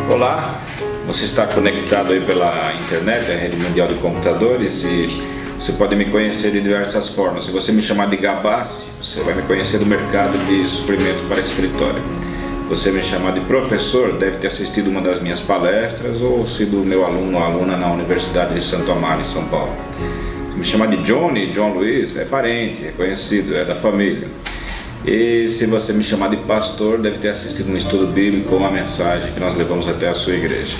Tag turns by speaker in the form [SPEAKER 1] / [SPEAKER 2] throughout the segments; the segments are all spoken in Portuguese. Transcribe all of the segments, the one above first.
[SPEAKER 1] Olá, você está conectado aí pela internet, a rede mundial de computadores, e você pode me conhecer de diversas formas. Se você me chamar de Gabassi, você vai me conhecer do mercado de suprimentos para escritório. Você me chamar de professor, deve ter assistido uma das minhas palestras ou sido meu aluno ou aluna na Universidade de Santo Amaro, em São Paulo. Se me chamar de Johnny, John Luiz, é parente, é conhecido, é da família. E se você me chamar de pastor, deve ter assistido um estudo bíblico ou uma mensagem que nós levamos até a sua igreja.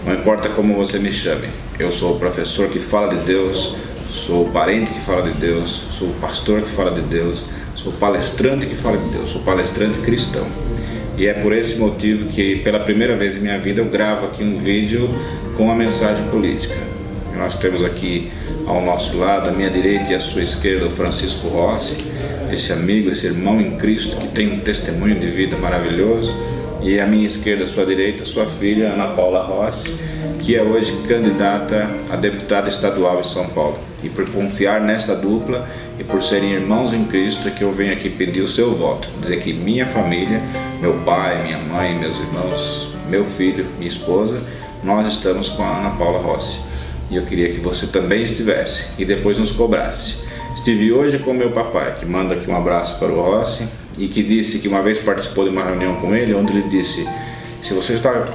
[SPEAKER 1] Não importa como você me chame, eu sou o professor que fala de Deus, sou o parente que fala de Deus, sou o pastor que fala de Deus, sou o palestrante que fala de Deus, sou palestrante cristão. E é por esse motivo que pela primeira vez em minha vida eu gravo aqui um vídeo com uma mensagem política. E nós temos aqui ao nosso lado, à minha direita e à sua esquerda, o Francisco Rossi, esse amigo, esse irmão em Cristo que tem um testemunho de vida maravilhoso, e à minha esquerda, à sua direita, sua filha Ana Paula Rossi, que é hoje candidata a deputada estadual em São Paulo. E por confiar nessa dupla e por serem irmãos em Cristo é que eu venho aqui pedir o seu voto, dizer que minha família, meu pai, minha mãe, meus irmãos, meu filho, minha esposa, nós estamos com a Ana Paula Rossi. E eu queria que você também estivesse e depois nos cobrasse. Estive hoje com meu papai, que manda aqui um abraço para o Rossi, e que disse que uma vez participou de uma reunião com ele, onde ele disse: se você está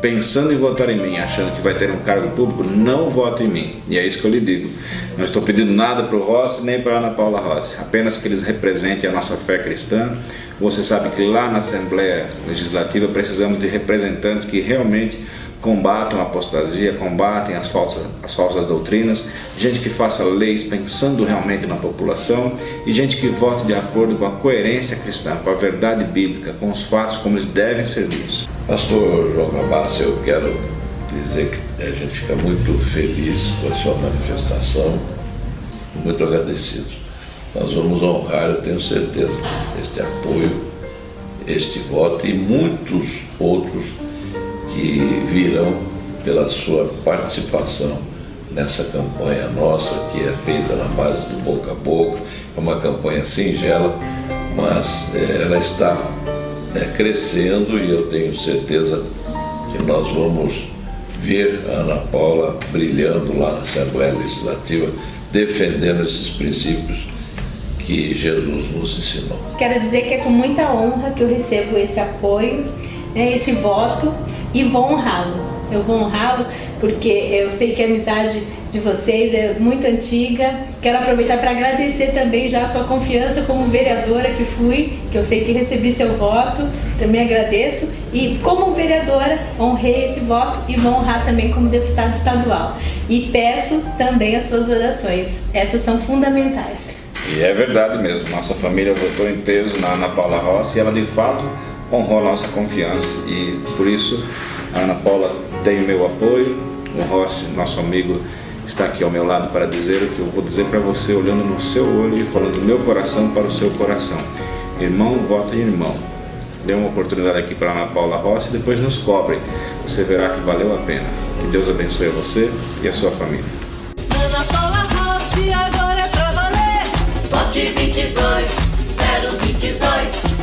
[SPEAKER 1] pensando em votar em mim, achando que vai ter um cargo público, não vote em mim. E é isso que eu lhe digo. Não estou pedindo nada para o Rossi nem para a Ana Paula Rossi, apenas que eles representem a nossa fé cristã. Você sabe que lá na Assembleia Legislativa precisamos de representantes que realmente combatam a apostasia, combatem as falsas doutrinas, gente que faça leis pensando realmente na população e gente que vote de acordo com a coerência cristã, com a verdade bíblica, com os fatos como eles devem ser ditos.
[SPEAKER 2] Pastor João Gabassi, eu quero dizer que a gente fica muito feliz com a sua manifestação, muito agradecido. Nós vamos honrar, eu tenho certeza, este apoio, este voto e muitos outros que virão pela sua participação nessa campanha nossa, que é feita na base do boca a boca. É uma campanha singela, mas ela está crescendo, e eu tenho certeza que nós vamos ver a Ana Paula brilhando lá na Assembleia Legislativa, defendendo esses princípios que Jesus nos ensinou.
[SPEAKER 3] Quero dizer que é com muita honra que eu recebo esse apoio, esse voto, e vou honrá-lo. Eu vou honrá-lo porque eu sei que a amizade de vocês é muito antiga. Quero aproveitar para agradecer também já a sua confiança como vereadora que fui, que eu sei que recebi seu voto, também agradeço. E como vereadora, honrei esse voto e vou honrar também como deputada estadual. E peço também as suas orações, essas são fundamentais.
[SPEAKER 1] E é verdade mesmo, nossa família votou em peso na Ana Paula Rossi e ela de fato honrou a nossa confiança, e por isso a Ana Paula tem o meu apoio. O Rossi, nosso amigo, está aqui ao meu lado para dizer o que eu vou dizer para você, olhando no seu olho e falando do meu coração para o seu coração. Irmão, vota em irmão. Dê uma oportunidade aqui para a Ana Paula Rossi e depois nos cobre. Você verá que valeu a pena. Que Deus abençoe a você e a sua família.
[SPEAKER 4] Ana Paula Rossi, agora é pra valer. Vote 22 022.